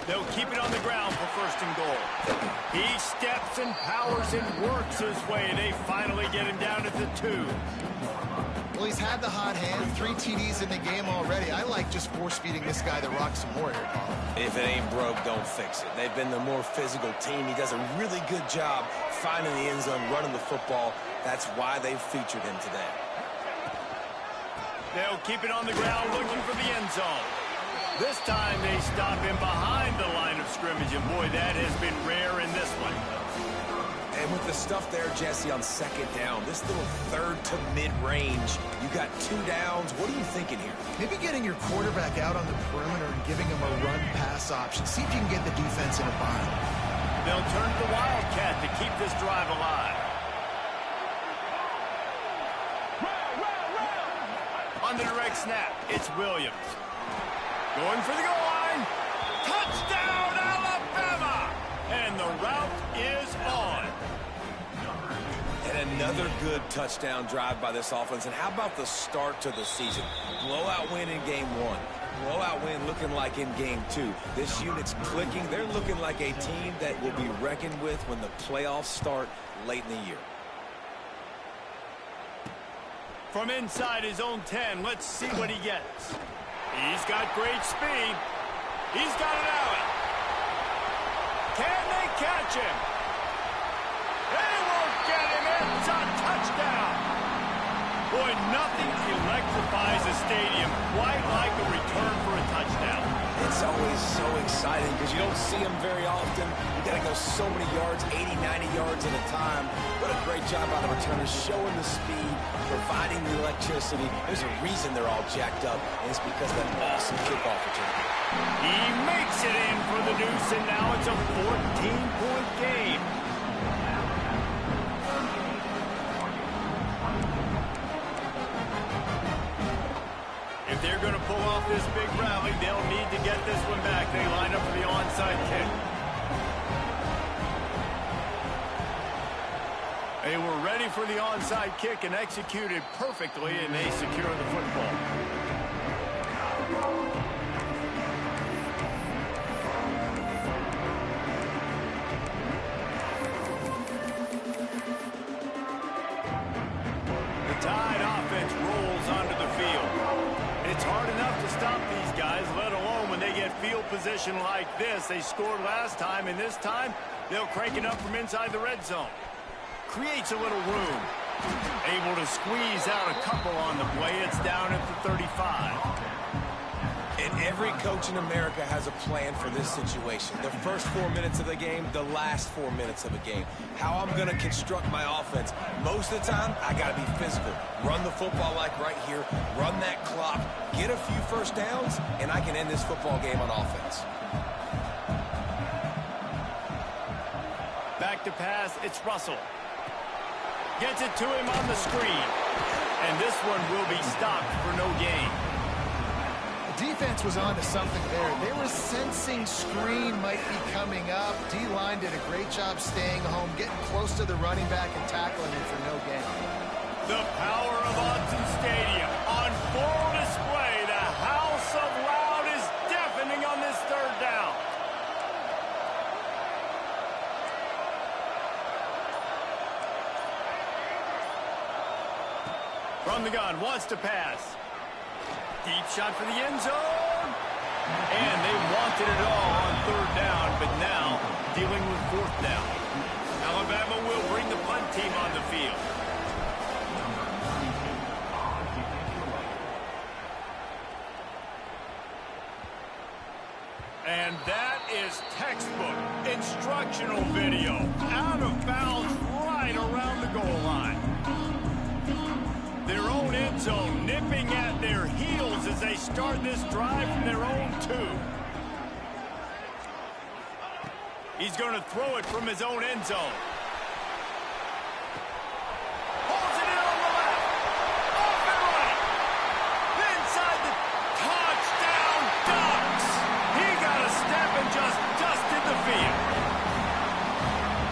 They'll keep it on the ground for first and goal. He steps and powers and works his way, and they finally get him down at the 2. Well, he's had the hot hand, 3 TDs in the game already. I like just force-feeding this guy the rock some more here, Paul. If it ain't broke, don't fix it. They've been the more physical team. He does a really good job finding the end zone, running the football. That's why they've featured him today. They'll keep it on the ground looking for the end zone. This time they stop him behind the line of scrimmage, and boy, that has been rare in this one. And with the stuff there, Jesse, on second down, this little third to mid-range, you got 2 downs. What are you thinking here? Maybe getting your quarterback out on the perimeter and giving him a run-pass option. See if you can get the defense in a bind. They'll turn to the Wildcat to keep this drive alive. On the direct snap, it's Williams. Going for the goal line. Touchdown, Alabama! And the route is on. And another good touchdown drive by this offense. And how about the start to the season? Blowout win in game 1. Blowout win looking like in game 2. This unit's clicking. They're looking like a team that will be reckoned with when the playoffs start late in the year. From inside his own 10, let's see what he gets. He's got great speed. He's got it out. Can they catch him? They won't get him. It's a touchdown. Boy, nothing electrifies a stadium quite like a return for a touchdown. It's always so exciting because you don't see them very often. You got to go so many yards, 80, 90 yards at a time. What a great job by the returners, showing the speed, providing the electricity. There's a reason they're all jacked up, and it's because of that awesome kickoff return. He makes it in for the deuce, and now it's a 14-point game. If they're going to pull off this big rally, they'll need to get this one back. They line up for the onside kick. They were ready for the onside kick and executed perfectly, and they secure the football. The Tide offense rolls onto the field. It's hard enough to stop these guys, let alone when they get field position like this. They scored last time, and this time they'll crank it up from inside the red zone. Creates a little room. Able to squeeze out a couple on the play. It's down at the 35. And every coach in America has a plan for this situation. The first 4 minutes of the game, the last 4 minutes of a game. How I'm going to construct my offense. Most of the time, I got to be physical. Run the football like right here. Run that clock. Get a few first downs, and I can end this football game on offense. Back to pass, it's Russell. Gets it to him on the screen. And this one will be stopped for no gain. The defense was on to something there. They were sensing screen might be coming up. D-line did a great job staying home, getting close to the running back and tackling him for no gain. The power of Autzen Stadium on full display. The house of loud is deafening on this third down. From the gun, wants to pass. Deep shot for the end zone. And they wanted it all on third down, but now dealing with fourth down. Alabama will bring the punt team on the field. And that is textbook instructional video. Out of bounds right around the goal line. Their own end zone nipping at their heels as they start this drive from their own 2. He's going to throw it from his own end zone. Holds it in on the left. Off and right. Inside the touchdown Ducks. He got a step and just dusted the field.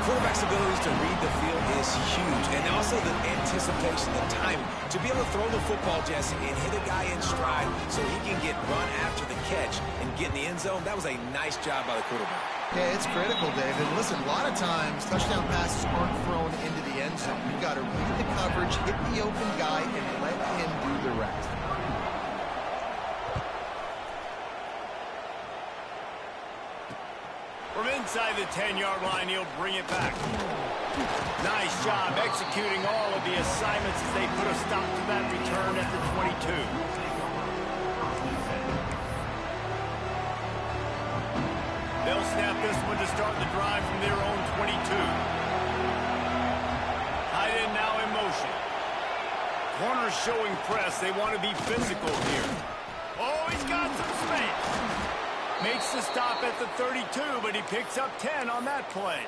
Quarterback's abilities to read the field is huge, and also the anticipation, the timing. To be able to throw the football, Jesse, and hit a guy in stride so he can get run after the catch and get in the end zone, that was a nice job by the quarterback. Yeah, it's critical, David. Listen, a lot of times touchdown passes aren't thrown into the end zone. You've got to read the coverage, hit the open guy, and let him do the rest. From inside the 10-yard line, he'll bring it back. Nice job executing all of the assignments as they put a stop to that return at the 22. They'll snap this one to start the drive from their own 22. Tight end now in motion. Corners showing press. They want to be physical here. Oh, he's got some space. Makes the stop at the 32, but he picks up 10 on that play.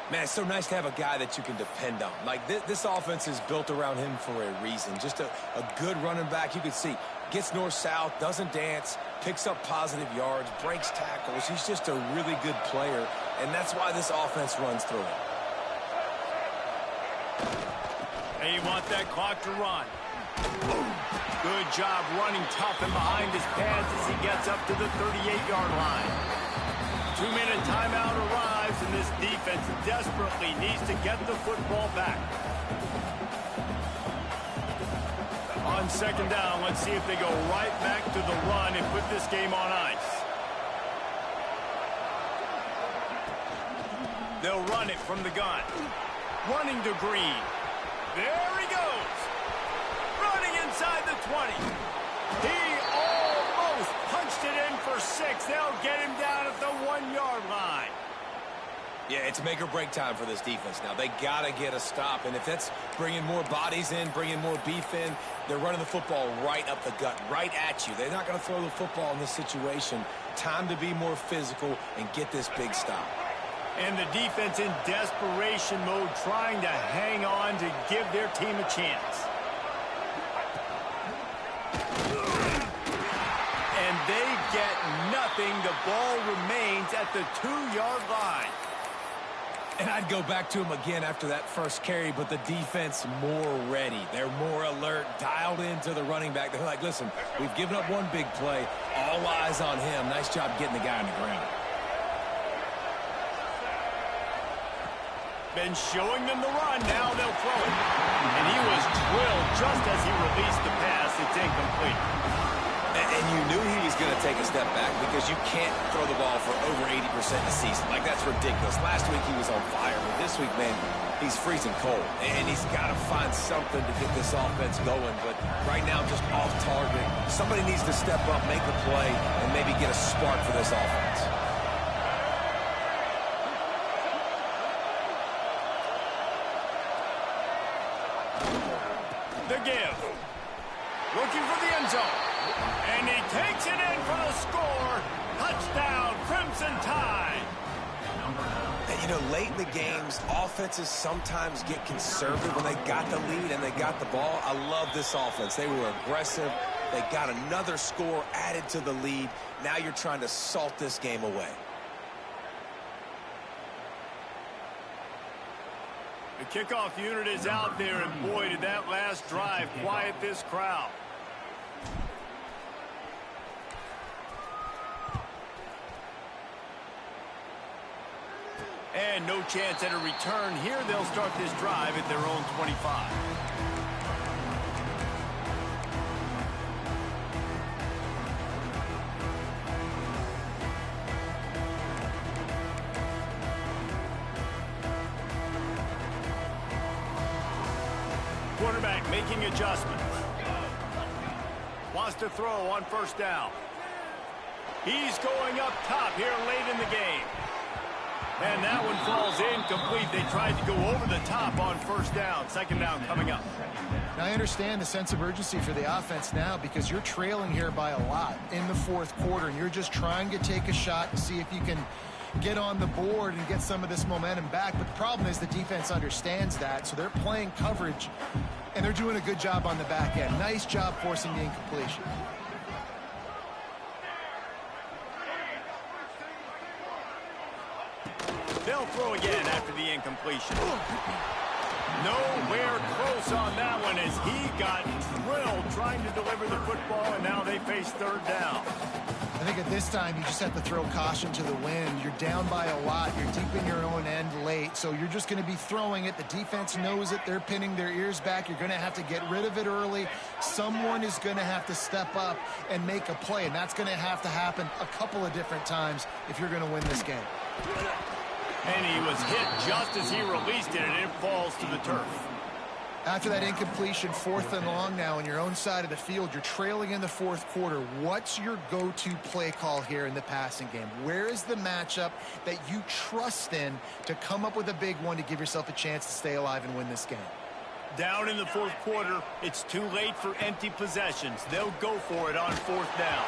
Man, it's so nice to have a guy that you can depend on. Like, this offense is built around him for a reason. Just a good running back. You can see, gets north-south, doesn't dance, picks up positive yards, breaks tackles. He's just a really good player, and that's why this offense runs through him. They want that clock to run. Good job running tough and behind his pads as he gets up to the 38-yard line. 2-minute timeout arrives, and this defense desperately needs to get the football back. On second down, let's see if they go right back to the run and put this game on ice. They'll run it from the gun. Running to Green. There he goes. Running inside the 20. He almost punched it in for 6. They'll get him down at the 1-yard line. Yeah, it's make or break time for this defense now. They got to get a stop, and if that's bringing more bodies in, bringing more beef in, they're running the football right up the gut, right at you. They're not going to throw the football in this situation. Time to be more physical and get this big stop. And the defense in desperation mode, trying to hang on to give their team a chance. And they get nothing. The ball remains at the 2-yard line. And I'd go back to him again after that first carry, but the defense more ready. They're more alert, dialed into the running back. They're like, listen, we've given up one big play. All eyes on him. Nice job getting the guy on the ground. Been showing them the run. Now they'll throw it. And he was drilled just as he released the pass. It's incomplete. And you knew he was going to take a step back because you can't throw the ball for over 80% in a season. Like, that's ridiculous. Last week he was on fire, but this week, man, he's freezing cold. And he's got to find something to get this offense going. But right now, just off target. Somebody needs to step up, make a play, and maybe get a spark for this offense. The give. Looking for the end zone. And he takes it in for the score. Touchdown, Crimson Tide. And, you know, late in the games, offenses sometimes get conservative when they got the lead and they got the ball. I love this offense. They were aggressive. They got another score added to the lead. Now you're trying to salt this game away. The kickoff unit is out there, and boy, did that last drive quiet this crowd. And no chance at a return here. They'll start this drive at their own 25. Quarterback making adjustments. Wants to throw on first down. He's going up top here late in the game. And that one falls incomplete. They tried to go over the top on first down. Second down coming up. Now, I understand the sense of urgency for the offense now because you're trailing here by a lot in the fourth quarter, and you're just trying to take a shot to see if you can get on the board and get some of this momentum back. But the problem is the defense understands that, so they're playing coverage, and they're doing a good job on the back end. Nice job forcing the incompletion. They'll throw again after the incompletion. Nowhere close on that one as he got drilled trying to deliver the football, and now they face third down. I think at this time you just have to throw caution to the wind. You're down by a lot. You're deep in your own end late, so you're just going to be throwing it. The defense knows it. They're pinning their ears back. You're going to have to get rid of it early. Someone is going to have to step up and make a play, and that's going to have to happen a couple of different times if you're going to win this game. And he was hit just as he released it, and it falls to the turf. After that incompletion, 4th and long now on your own side of the field, you're trailing in the fourth quarter. What's your go-to play call here in the passing game? Where is the matchup that you trust in to come up with a big one to give yourself a chance to stay alive and win this game? Down in the fourth quarter, it's too late for empty possessions. They'll go for it on fourth down.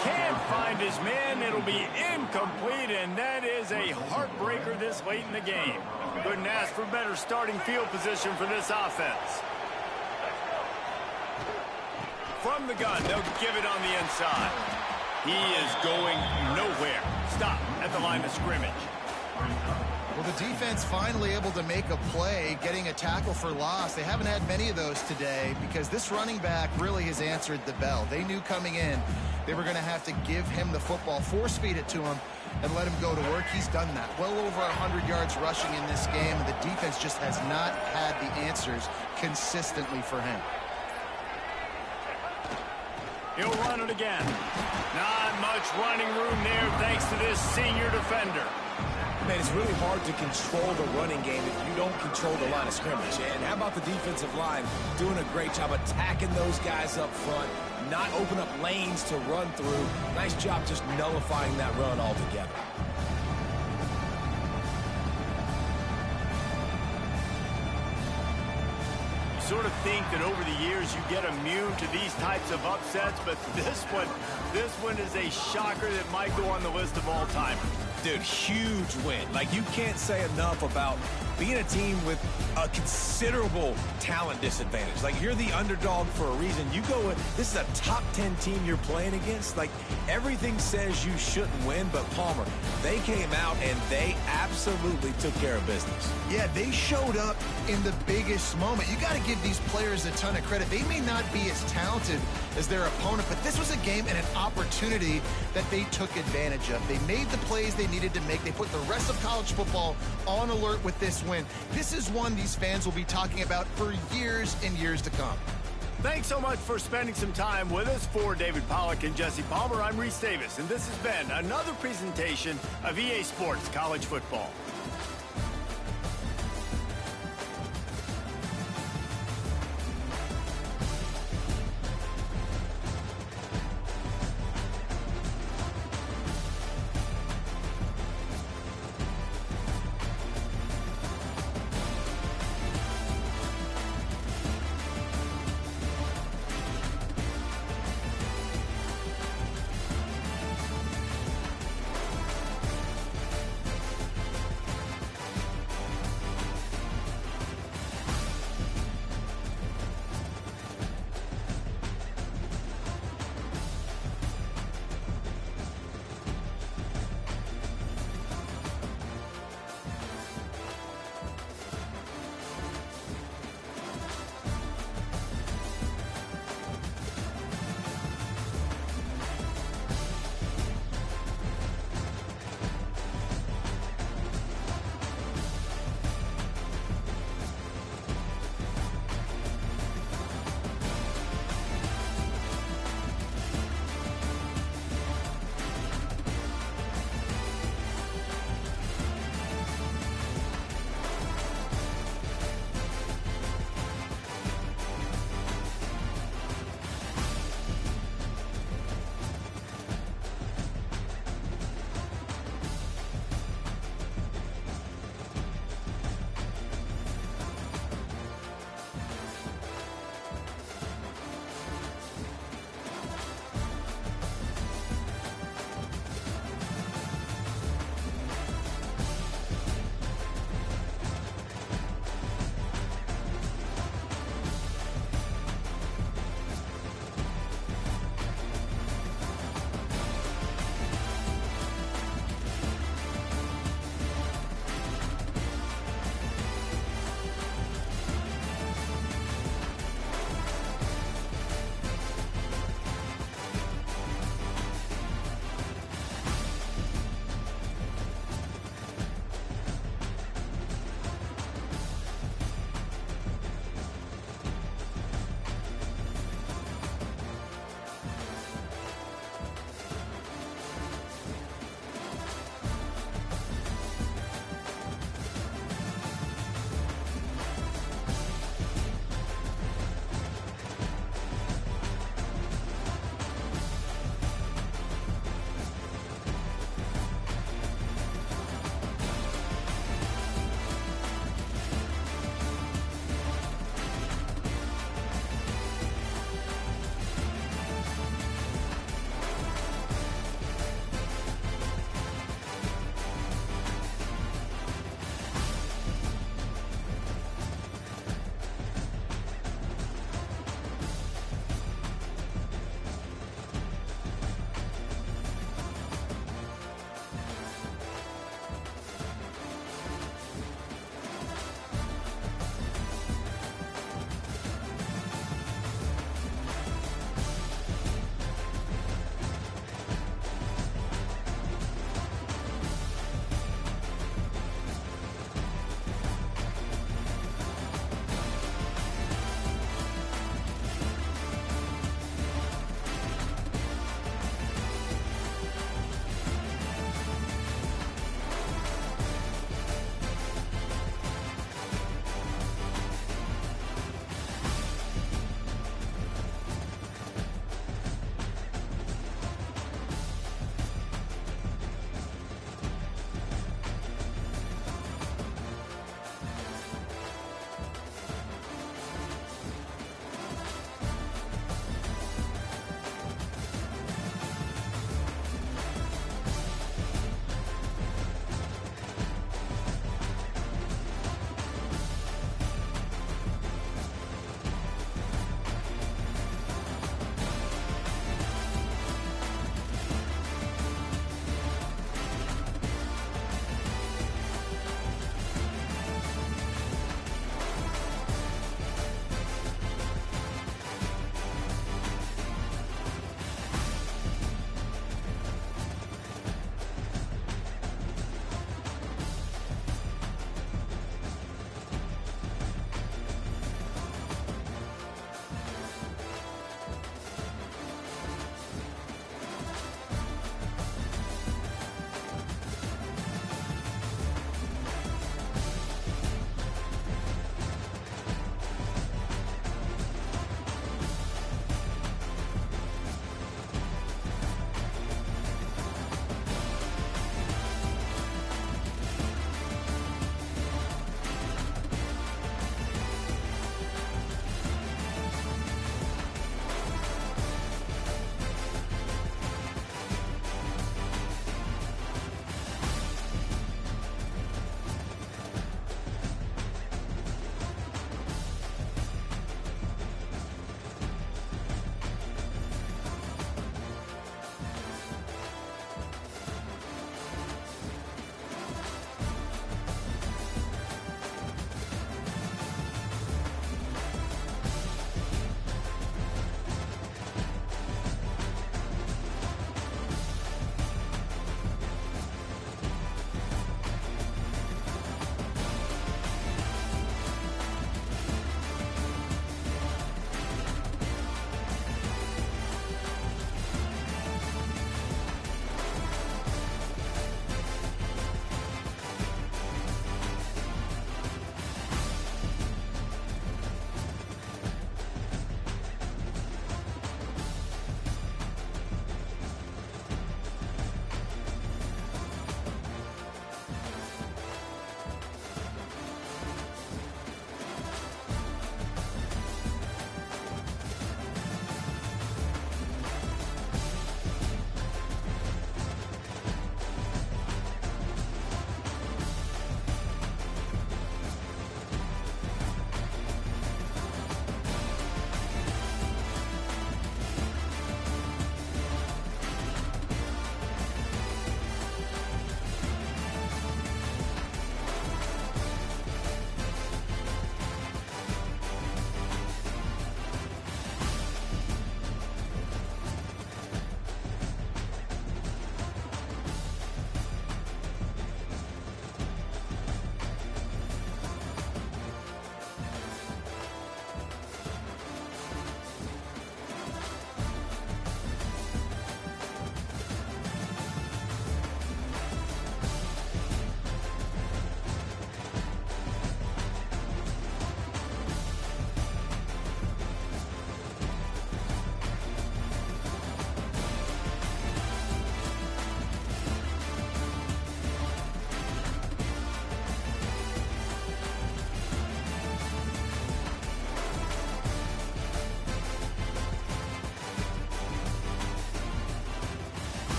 Can't find his man. It'll be incomplete, and that is a heartbreaker this late in the game. Couldn't ask for better starting field position for this offense. From the gun, they'll give it on the inside. He is going nowhere. Stop at the line of scrimmage. Well, the defense finally able to make a play, getting a tackle for loss. They haven't had many of those today because this running back really has answered the bell. They knew coming in they were going to have to give him the football, force feed it to him, and let him go to work. He's done that. Well over 100 yards rushing in this game, and the defense just has not had the answers consistently for him. He'll run it again. Not much running room there thanks to this senior defender. Man, it's really hard to control the running game if you don't control the line of scrimmage. And how about the defensive line doing a great job attacking those guys up front, not open up lanes to run through. Nice job just nullifying that run altogether. sort of think that over the years you get immune to these types of upsets, but this one is a shocker that might go on the list of all-time. Dude, huge win. Like, you can't say enough about being a team with a considerable talent disadvantage. Like, you're the underdog for a reason. You go with, this is a top 10 team you're playing against. Like, everything says you shouldn't win, but Palmer, they came out and they absolutely took care of business. Yeah, they showed up in the biggest moment. You got to give these players a ton of credit. They may not be as talented as their opponent, but this was a game and an opportunity that they took advantage of. They made the plays they needed to make. They put the rest of college football on alert with this win. This is one these fans will be talking about for years and years to come. Thanks so much for spending some time with us. For David Pollack and Jesse Palmer, I'm Reese Davis, and this has been another presentation of EA Sports College Football.